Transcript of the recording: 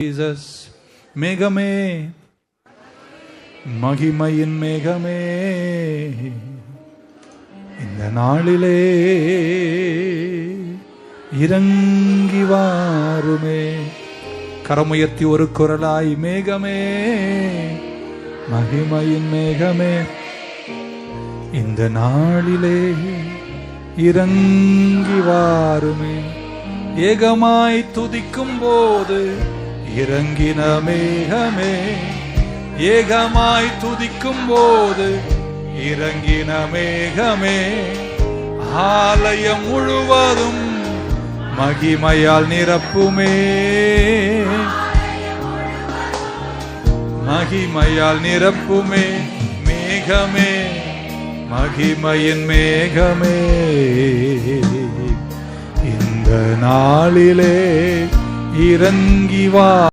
Jesus. மேகமே, மகிமையின் மேகமே, இந்த நாளிலே இறங்கி வாருமே. கரமுயர்த்தி ஒரு குரலாய், மேகமே, மகிமையின் மேகமே, இந்த நாளிலே இறங்கி வாருமே. ஏகமாய் துதிக்கும் போது இறங்கின மேகமே, ஏகமாய் துதிக்கும் போது இறங்கின மேகமே, ஆலயம் முழுவதும் மகிமையால் நிரப்புமே, மகிமையால் நிரப்புமே. மேகமே, மகிமையின் மேகமே, இந்த நாளிலே இறங்கி வா.